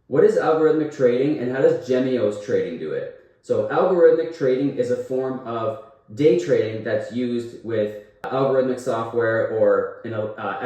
What is algorithmic trading and how does Gemio's trading do it? So algorithmic trading is a form of day trading that's used with algorithmic software or an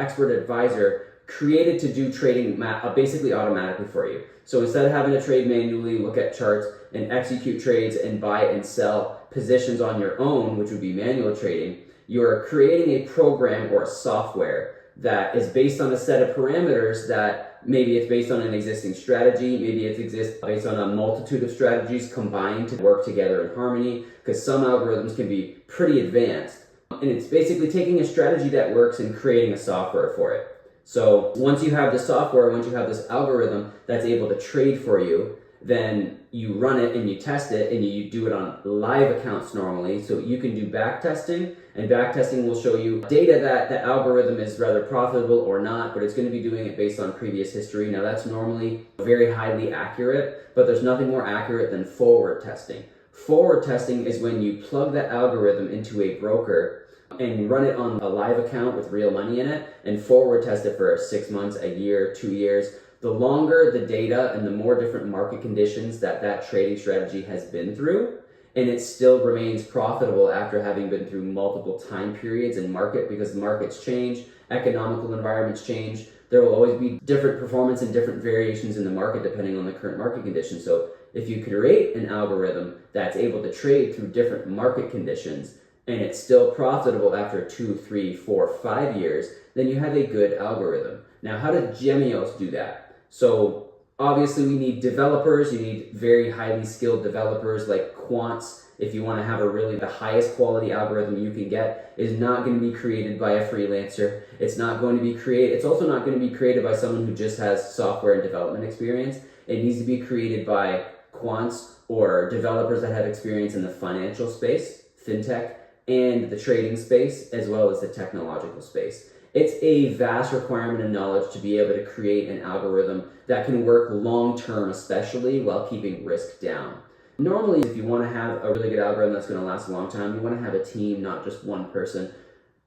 expert advisor created to do trading basically automatically for you. So instead of having to trade manually, look at charts and execute trades and buy and sell positions on your own, which would be manual trading, you're creating a program or a software that is based on a set of parameters that maybe it's based on an existing strategy, maybe it exists based on a multitude of strategies combined to work together in harmony, because some algorithms can be pretty advanced. And it's basically taking a strategy that works and creating a software for it. So once you have the software, once you have this algorithm that's able to trade for you, then you run it and you test it and you do it on live accounts normally. So you can do back testing, and back testing will show you data that the algorithm is rather profitable or not, but it's going to be doing it based on previous history. Now that's normally very highly accurate, but there's nothing more accurate than forward testing. Forward testing is when you plug the algorithm into a broker and run it on a live account with real money in it and forward test it for 6 months, a year, 2 years. The longer the data and the more different market conditions that trading strategy has been through, and it still remains profitable after having been through multiple time periods in market, because the markets change, economical environments change. There will always be different performance and different variations in the market depending on the current market conditions. So if you create an algorithm that's able to trade through different market conditions and it's still profitable after 2, 3, 4, 5 years, then you have a good algorithm. Now, how did Gemios do that? So obviously we need developers. You need very highly skilled developers like quants. If you want to have the highest quality algorithm you can get is not going to be created by a freelancer. It's also not going to be created by someone who just has software and development experience. It needs to be created by quants or developers that have experience in the financial space, fintech, and the trading space, as well as the technological space. It's a vast requirement of knowledge to be able to create an algorithm that can work long-term, especially while keeping risk down. Normally, if you want to have a really good algorithm that's going to last a long time, you want to have a team, not just one person.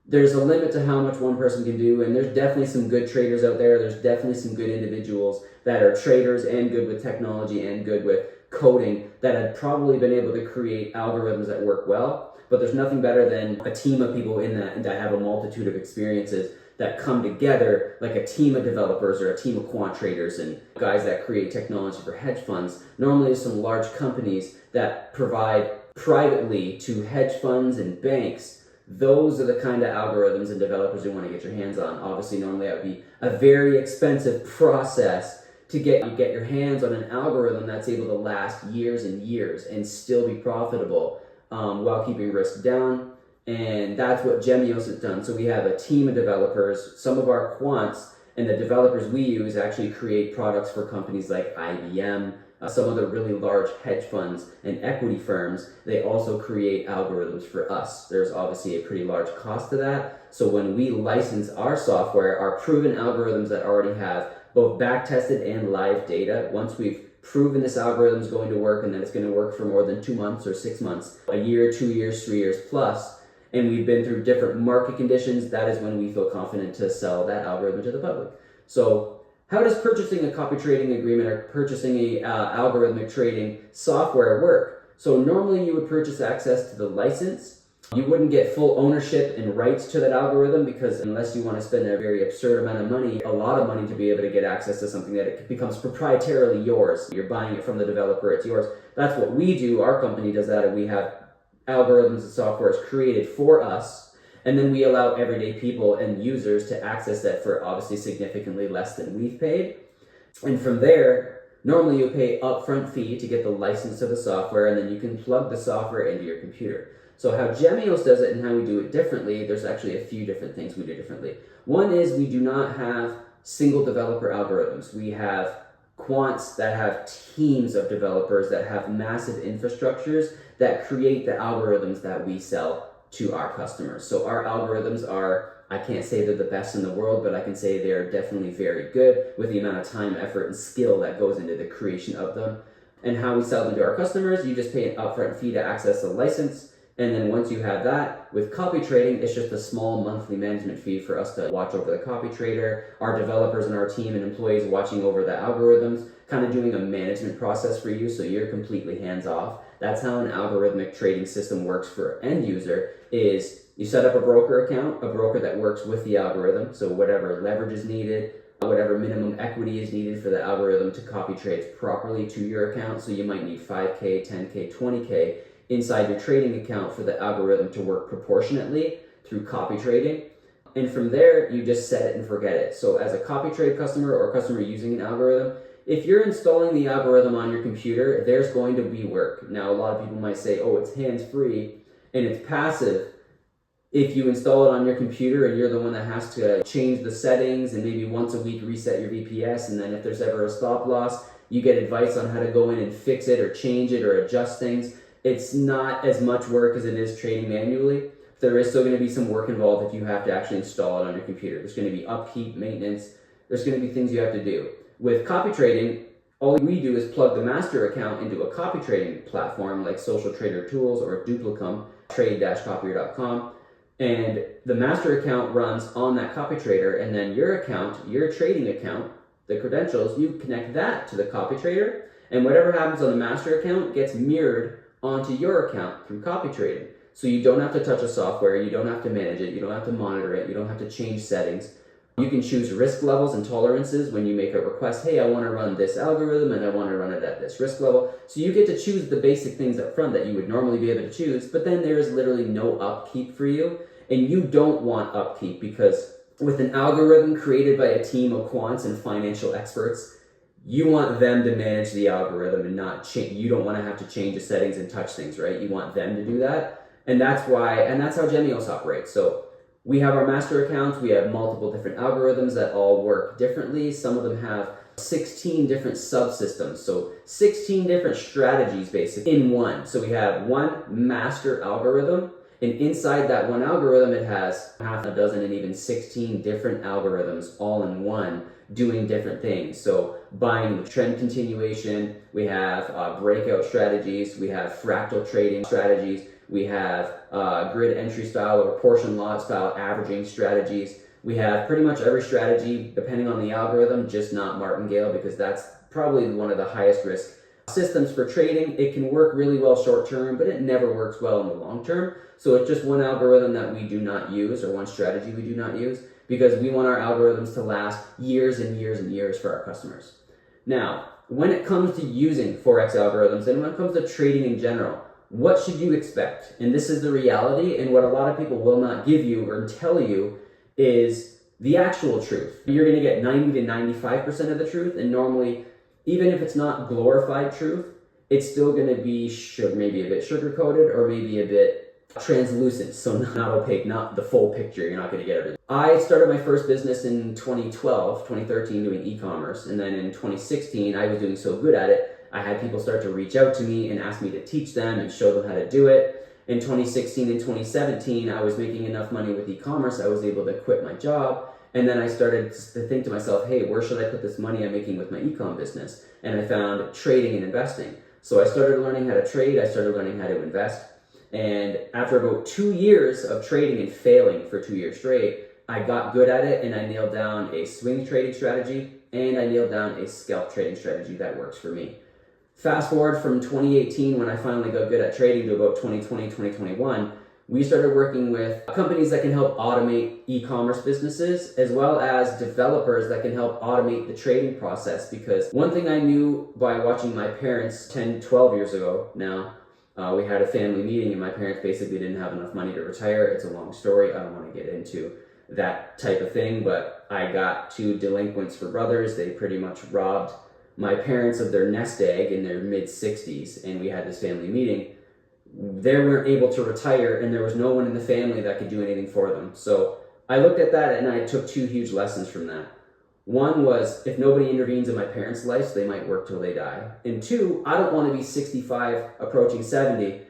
There's a limit to how much one person can do, and there's definitely some good traders out there. There's definitely some good individuals that are traders and good with technology and good with coding that have probably been able to create algorithms that work well. But there's nothing better than a team of people in that have a multitude of experiences that come together, like a team of developers or a team of quant traders and guys that create technology for hedge funds. Normally there's some large companies that provide privately to hedge funds and banks. Those are the kind of algorithms and developers you want to get your hands on. Obviously, normally that would be a very expensive process to get your hands on an algorithm that's able to last years and years and still be profitable while keeping risk down. And that's what Gemios has done. So we have a team of developers. Some of our quants and the developers we use actually create products for companies like IBM, some of the really large hedge funds and equity firms. They also create algorithms for us. There's obviously a pretty large cost to that. So when we license our software, our proven algorithms that already have both back-tested and live data, once we've proven this algorithm is going to work and that it's going to work for more than 2 months or 6 months, a year, 2 years, 3 years plus, and we've been through different market conditions, that is when we feel confident to sell that algorithm to the public. So how does purchasing a copy trading agreement or purchasing a algorithmic trading software work? So normally you would purchase access to the license. You wouldn't get full ownership and rights to that algorithm, because unless you want to spend a very absurd amount of money, a lot of money to be able to get access to something that it becomes proprietarily yours. You're buying it from the developer, it's yours. That's what we do. Our company does that, and we have algorithms and software is created for us, and then we allow everyday people and users to access that for obviously significantly less than we've paid. And from there, normally you pay upfront fee to get the license to the software, and then you can plug the software into your computer. So how Gemios does it and how we do it differently, there's actually a few different things we do differently. One is we do not have single developer algorithms. We have quants that have teams of developers that have massive infrastructures that create the algorithms that we sell to our customers. So our algorithms are, I can't say they're the best in the world, but I can say they're definitely very good with the amount of time, effort, and skill that goes into the creation of them. And how we sell them to our customers, you just pay an upfront fee to access the license. And then once you have that, with copy trading, it's just a small monthly management fee for us to watch over the copy trader, our developers and our team and employees watching over the algorithms, kind of doing a management process for you so you're completely hands-off. That's how an algorithmic trading system works for end user, is you set up a broker account, a broker that works with the algorithm, so whatever leverage is needed, whatever minimum equity is needed for the algorithm to copy trades properly to your account. So you might need 5K, 10K, 20K inside your trading account for the algorithm to work proportionately through copy trading. And from there, you just set it and forget it. So as a copy trade customer or customer using an algorithm, if you're installing the algorithm on your computer, there's going to be work. Now, a lot of people might say, oh, it's hands-free and it's passive. If you install it on your computer and you're the one that has to change the settings and maybe once a week reset your VPS, and then if there's ever a stop loss, you get advice on how to go in and fix it or change it or adjust things. It's not as much work as it is trading manually. There is still going to be some work involved if you have to actually install it on your computer. There's going to be upkeep, maintenance. There's going to be things you have to do. With copy trading, all we do is plug the master account into a copy trading platform like Social Trader Tools or Duplicum, trade-copier.com. And the master account runs on that copy trader, and then your account, your trading account, the credentials, you connect that to the copy trader, and whatever happens on the master account gets mirrored onto your account through copy trading. So you don't have to touch a software, you don't have to manage it, you don't have to monitor it, you don't have to change settings. You can choose risk levels and tolerances when you make a request. Hey, I want to run this algorithm and I want to run it at this risk level. So you get to choose the basic things up front that you would normally be able to choose, but then there is literally no upkeep for you. And you don't want upkeep, because with an algorithm created by a team of quants and financial experts, you want them to manage the algorithm and not change. You don't want to have to change the settings and touch things, right? You want them to do that. And that's how Gemios operates. So we have our master accounts. We have multiple different algorithms that all work differently. Some of them have 16 different subsystems. So 16 different strategies basically in one. So we have one master algorithm. And inside that one algorithm, it has half a dozen and even 16 different algorithms all in one doing different things. So buying trend continuation, we have breakout strategies, we have fractal trading strategies, we have grid entry style or portion lot style averaging strategies. We have pretty much every strategy depending on the algorithm, just not martingale, because that's probably one of the highest risk systems for trading. It can work really well short term, but it never works well in the long term. So it's just one algorithm that we do not use, or one strategy we do not use, because we want our algorithms to last years and years and years for our customers. Now, when it comes to using Forex algorithms and when it comes to trading in general, what should you expect? And this is the reality, and what a lot of people will not give you or tell you is the actual truth. You're going to get 90 to 95% of the truth, and normally, even if it's not glorified truth, it's still going to be maybe a bit sugar-coated or maybe a bit translucent, so not opaque, not the full picture. You're not going to get everything. I started my first business in 2013 doing e-commerce, and then in 2016 I was doing so good at it, I had people start to reach out to me and ask me to teach them and show them how to do it. In 2016 and 2017 I was making enough money with e-commerce, I was able to quit my job, and then I started to think to myself, hey, where should I put this money I'm making with my e-com business? And I found trading and investing. So I started learning how to trade, I started learning how to invest. And after about 2 years of trading and failing for 2 years straight, I got good at it, and I nailed down a swing trading strategy, and I nailed down a scalp trading strategy that works for me. Fast forward from 2018, when I finally got good at trading, to about 2020, 2021, we started working with companies that can help automate e-commerce businesses, as well as developers that can help automate the trading process. Because one thing I knew by watching my parents 10, 12 years ago now, we had a family meeting and my parents basically didn't have enough money to retire. It's a long story. I don't want to get into that type of thing, but I got two delinquents for brothers. They pretty much robbed my parents of their nest egg in their mid-60s, and we had this family meeting. They weren't able to retire, and there was no one in the family that could do anything for them. So I looked at that and I took two huge lessons from that. One was, if nobody intervenes in my parents' lives, they might work till they die. And two, I don't want to be 65, approaching 70,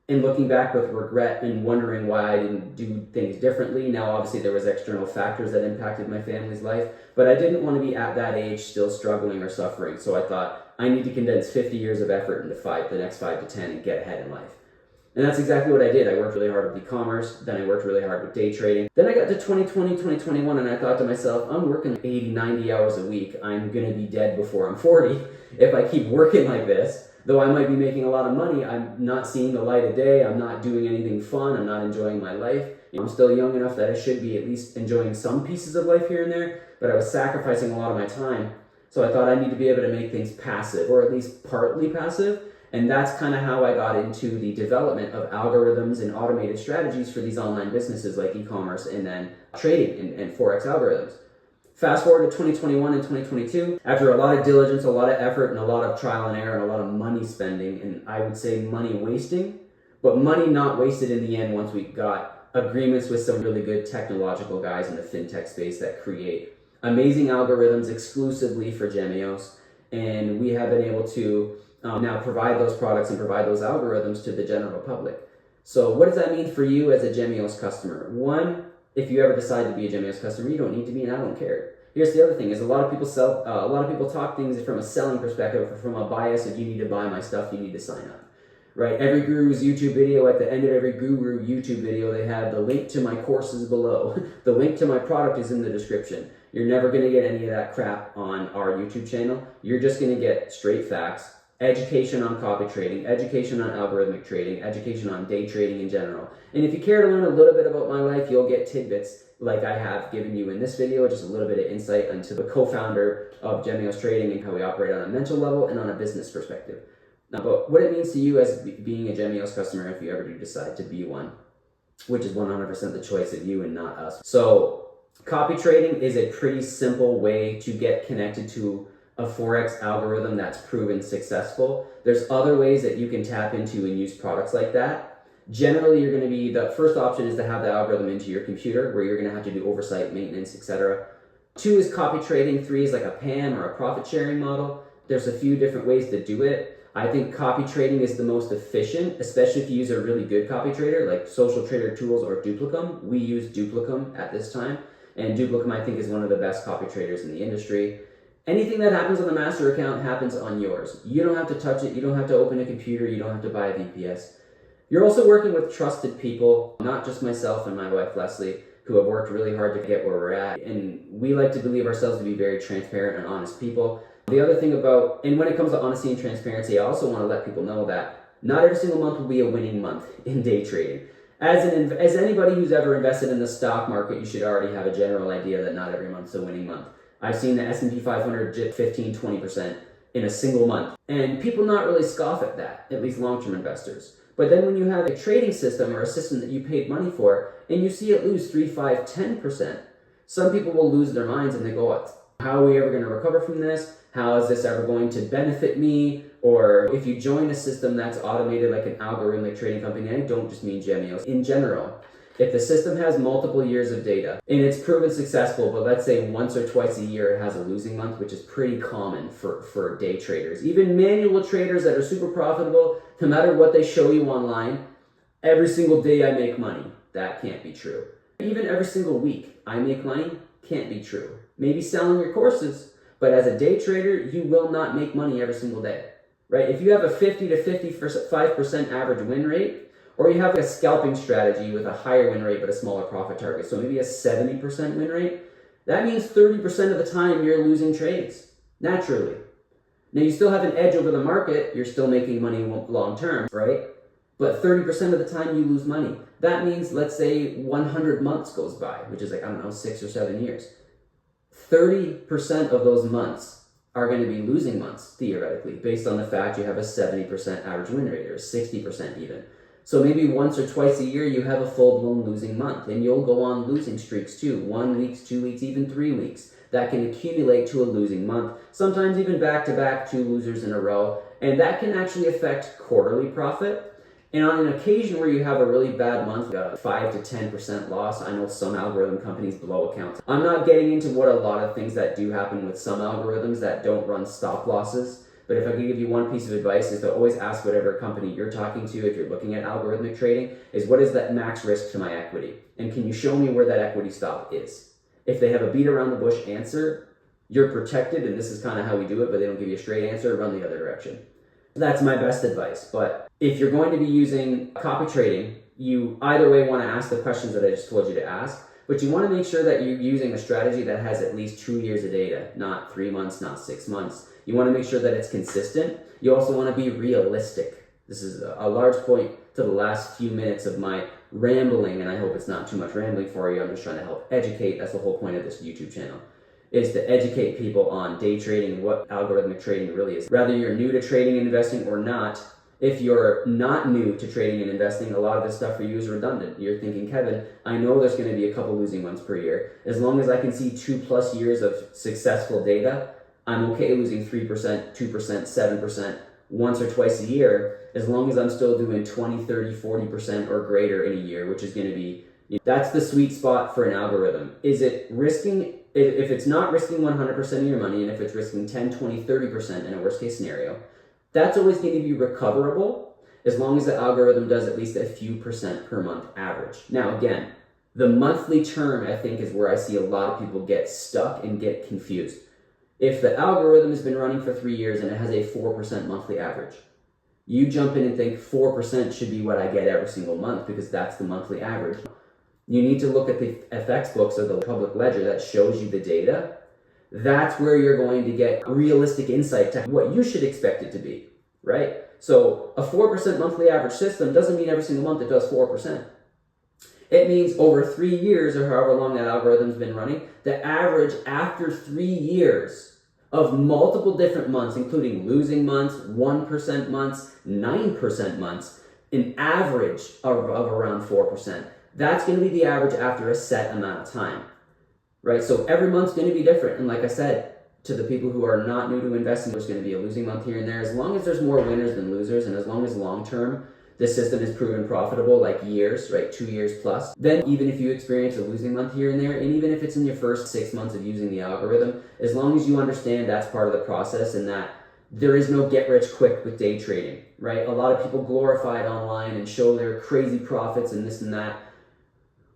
and looking back with regret and wondering why I didn't do things differently. Now, obviously, there was external factors that impacted my family's life, but I didn't want to be at that age still struggling or suffering. So I thought, I need to condense 50 years of effort into the next 5 to 10 and get ahead in life. And that's exactly what I did. I worked really hard with e-commerce, then I worked really hard with day trading. Then I got to 2020, 2021, and I thought to myself, I'm working 80, 90 hours a week. I'm gonna be dead before I'm 40 if I keep working like this. Though I might be making a lot of money, I'm not seeing the light of day, I'm not doing anything fun, I'm not enjoying my life. I'm still young enough that I should be at least enjoying some pieces of life here and there, but I was sacrificing a lot of my time. So I thought I need to be able to make things passive, or at least partly passive. And that's kind of how I got into the development of algorithms and automated strategies for these online businesses like e-commerce and then trading and Forex algorithms. Fast forward to 2021 and 2022, after a lot of diligence, a lot of effort, and a lot of trial and error, and a lot of money spending, and I would say money wasting, but money not wasted in the end once we got agreements with some really good technological guys in the fintech space that create amazing algorithms exclusively for Gemios, and we have been able to now provide those products and provide those algorithms to the general public. So what does that mean for you as a Gemios customer? One, if you ever decide to be a Gemios customer, you don't need to be, and I don't care. Here's the other thing: is a lot of people talk things from a selling perspective, from a bias of you need to buy my stuff, you need to sign up. Right? Every guru's YouTube video, at the end of every guru YouTube video, they have the link to my courses below. The link to my product is in the description. You're never going to get any of that crap on our YouTube channel. You're just going to get straight facts, education on copy trading, education on algorithmic trading, education on day trading in general. And if you care to learn a little bit about my life, you'll get tidbits like I have given you in this video, just a little bit of insight into the co-founder of Gemios Trading and how we operate on a mental level and on a business perspective. But what it means to you as being a Gemios customer, if you ever do decide to be one, which is 100% the choice of you and not us. So copy trading is a pretty simple way to get connected to a Forex algorithm that's proven successful. There's other ways that you can tap into and use products like that. Generally, you're going to be, the first option is to have the algorithm into your computer, where you're going to have to do oversight, maintenance, etc. 2 is copy trading. 3 is like a PAM or a profit sharing model. There's a few different ways to do it. I think copy trading is the most efficient, especially if you use a really good copy trader like Social Trader Tools or Duplicum. We use Duplicum at this time, and Duplicum I think is one of the best copy traders in the industry. Anything that happens on the master account happens on yours. You don't have to touch it, you don't have to open a computer, you don't have to buy a VPS. You're also working with trusted people, not just myself and my wife Leslie, who have worked really hard to get where we're at. And we like to believe ourselves to be very transparent and honest people. The other thing about, and when it comes to honesty and transparency, I also want to let people know that not every single month will be a winning month in day trading. As anybody who's ever invested in the stock market, you should already have a general idea that not every month's a winning month. I've seen the S&P 500 dip 15-20% in a single month. And people not really scoff at that, at least long-term investors. But then when you have a trading system or a system that you paid money for, and you see it lose 3, 5, 10%, some people will lose their minds and they go, how are we ever going to recover from this? How is this ever going to benefit me? Or if you join a system that's automated like an algorithmic trading company, I don't just mean Gemios, in general, if the system has multiple years of data and it's proven successful, but let's say once or twice a year it has a losing month, which is pretty common for day traders, even manual traders that are super profitable, no matter what they show you online, every single day I make money. That can't be true. Even every single week I make money can't be true. Maybe selling your courses, but as a day trader, you will not make money every single day, right? If you have a 50 to 55% average win rate, or you have a scalping strategy with a higher win rate but a smaller profit target, so maybe a 70% win rate, that means 30% of the time you're losing trades, naturally. Now you still have an edge over the market, you're still making money long term, right? But 30% of the time you lose money. That means, let's say 100 months goes by, which is like, 6 or 7 years. 30% of those months are going to be losing months, theoretically, based on the fact you have a 70% average win rate, or 60% even. So maybe once or twice a year you have a full-blown losing month, and you'll go on losing streaks too, 1 week, 2 weeks, even 3 weeks. That can accumulate to a losing month, sometimes even back-to-back 2 losers in a row, and that can actually affect quarterly profit. And on an occasion where you have a really bad month, 5 to 10% loss, I know some algorithm companies blow accounts. I'm not getting into what a lot of things that do happen with some algorithms that don't run stop losses. But if I could give you one piece of advice, is to always ask whatever company you're talking to, if you're looking at algorithmic trading, is what is that max risk to my equity? And can you show me where that equity stop is? If they have a beat around the bush answer, you're protected, and this is kind of how we do it, but they don't give you a straight answer, run the other direction. That's my best advice. But if you're going to be using copy trading, you either way want to ask the questions that I just told you to ask, but you want to make sure that you're using a strategy that has at least 2 years of data, not 3 months, not 6 months. You want to make sure that it's consistent. You also want to be realistic. This is a large point to the last few minutes of my rambling, and I hope it's not too much rambling for you. I'm just trying to help educate. That's the whole point of this YouTube channel, is to educate people on day trading and what algorithmic trading really is. Whether you're new to trading and investing or not, if you're not new to trading and investing, a lot of this stuff for you is redundant. You're thinking, Kevin, I know there's going to be a couple losing months per year. As long as I can see 2+ years of successful data, I'm okay losing 3%, 2%, 7% once or twice a year, as long as I'm still doing 20, 30, 40% or greater in a year, which is going to be, that's the sweet spot for an algorithm. Is it risking, if it's not risking 100% of your money, and if it's risking 10, 20, 30% in a worst case scenario, that's always going to be recoverable as long as the algorithm does at least a few percent per month average. Now, again, the monthly term, I think, is where I see a lot of people get stuck and get confused. If the algorithm has been running for 3 years and it has a 4% monthly average, you jump in and think 4% should be what I get every single month because that's the monthly average. You need to look at the FX books or the public ledger that shows you the data. That's where you're going to get realistic insight to what you should expect it to be, right? So a 4% monthly average system doesn't mean every single month it does 4%. It means over 3 years, or however long that algorithm's been running, the average after 3 years of multiple different months, including losing months, 1% months, 9% months, an average of around 4%. That's going to be the average after a set amount of time, right? So every month's going to be different. And like I said, to the people who are not new to investing, there's going to be a losing month here and there. As long as there's more winners than losers, and as long as long-term, this system is proven profitable, like years, right? 2 years plus. Then even if you experience a losing month here and there, and even if it's in your first 6 months of using the algorithm, as long as you understand that's part of the process and that there is no get rich quick with day trading, right? A lot of people glorify it online and show their crazy profits and this and that.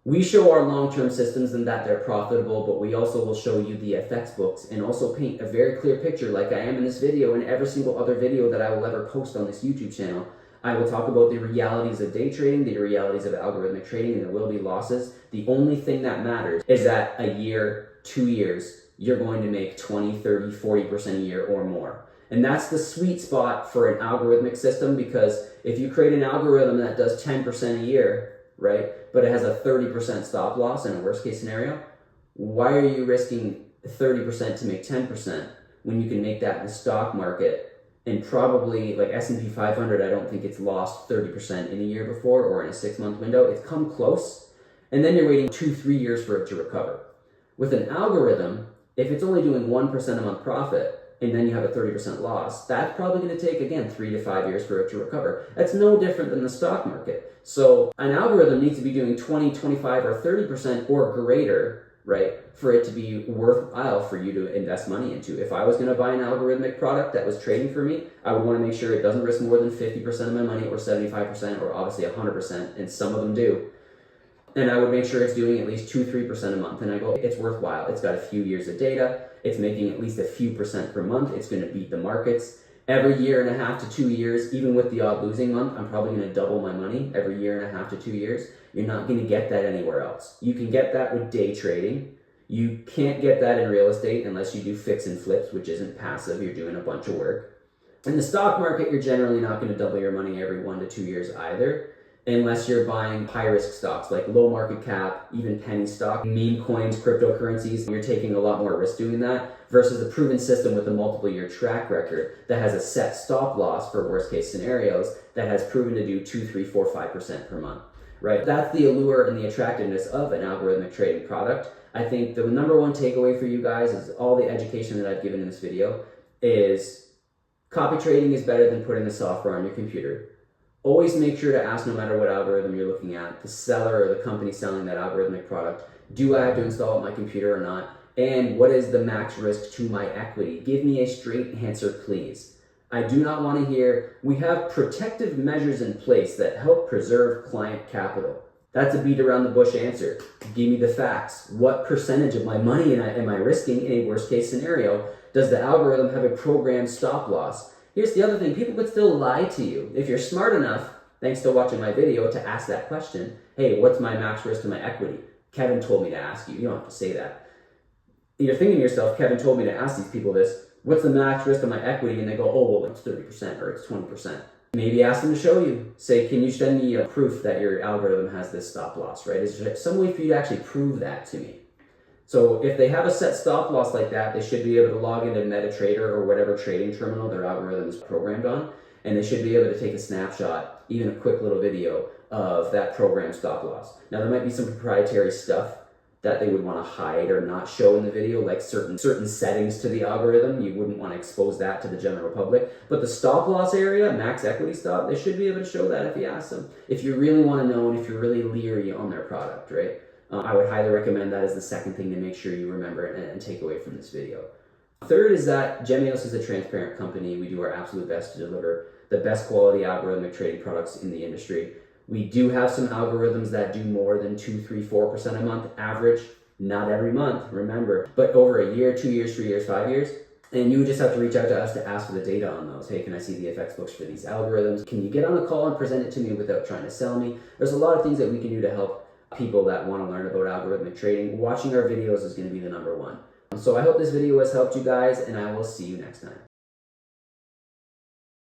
We show our long-term systems and that they're profitable, but we also will show you the FX books and also paint a very clear picture, like I am in this video and every single other video that I will ever post on this YouTube channel. I will talk about the realities of day trading, the realities of algorithmic trading, and there will be losses. The only thing that matters is that a year, 2 years, you're going to make 20, 30, 40% a year or more. And that's the sweet spot for an algorithmic system, because if you create an algorithm that does 10% a year, right, but it has a 30% stop loss in a worst case scenario, why are you risking 30% to make 10% when you can make that in the stock market? And probably like S&P 500, I don't think it's lost 30% in a year before or in a 6-month window. It's come close. And then you're waiting 2-3 years for it to recover. With an algorithm, if it's only doing 1% a month profit and then you have a 30% loss, that's probably going to take, again, 3 to 5 years for it to recover. That's no different than the stock market. So an algorithm needs to be doing 20, 25, or 30% or greater, right, for it to be worthwhile for you to invest money into. If I was going to buy an algorithmic product that was trading for me, I would want to make sure it doesn't risk more than 50% of my money or 75% or obviously 100%, and some of them do. And I would make sure it's doing at least 2-3% a month. And I go, it's worthwhile. It's got a few years of data. It's making at least a few percent per month. It's going to beat the markets. Every 1.5 to 2 years, even with the odd losing month, I'm probably going to double my money every 1.5 to 2 years. You're not going to get that anywhere else. You can get that with day trading. You can't get that in real estate unless you do fix and flips, which isn't passive. You're doing a bunch of work. In the stock market, you're generally not going to double your money every 1 to 2 years either, unless you're buying high-risk stocks like low market cap, even penny stock, meme coins, cryptocurrencies. You're taking a lot more risk doing that versus a proven system with a multiple-year track record that has a set stop loss for worst-case scenarios that has proven to do 2, 3, 4, 5% per month, right? That's the allure and the attractiveness of an algorithmic trading product. I think the number one takeaway for you guys is all the education that I've given in this video is copy trading is better than putting the software on your computer. Always make sure to ask, no matter what algorithm you're looking at, the seller or the company selling that algorithmic product, do I have to install it on my computer or not? And what is the max risk to my equity? Give me a straight answer, please. I do not want to hear, we have protective measures in place that help preserve client capital. That's a beat around the bush answer. Give me the facts. What percentage of my money am I risking in a worst case scenario? Does the algorithm have a programmed stop loss? Here's the other thing, people could still lie to you. If you're smart enough, thanks to watching my video, to ask that question, hey, what's my max risk to my equity? Kevin told me to ask you. You don't have to say that. You're thinking to yourself, Kevin told me to ask these people this, what's the max risk of my equity? And they go, oh, well, it's 30% or it's 20%. Maybe ask them to show you. Say, can you send me a proof that your algorithm has this stop loss, right? Is there some way for you to actually prove that to me? So if they have a set stop loss like that, they should be able to log into MetaTrader or whatever trading terminal their algorithm is programmed on, and they should be able to take a snapshot, even a quick little video of that program stop loss. Now there might be some proprietary stuff that they would want to hide or not show in the video, like certain settings to the algorithm. You wouldn't want to expose that to the general public. But the stop loss area, max equity stop, they should be able to show that if you ask them. If you really want to know and if you're really leery on their product, right? I would highly recommend that as the second thing to make sure you remember and take away from this video. Third is that Gemios is a transparent company. We do our absolute best to deliver the best quality algorithmic trading products in the industry. We do have some algorithms that do more than 2, 3, 4% a month average, not every month, remember, but over a year, 2 years, 3 years, 5 years. And you would just have to reach out to us to ask for the data on those. Hey, can I see the FX books for these algorithms? Can you get on a call and present it to me without trying to sell me? There's a lot of things that we can do to help people that want to learn about algorithmic trading. Watching our videos is going to be the number one. So I hope this video has helped you guys, and I will see you next time.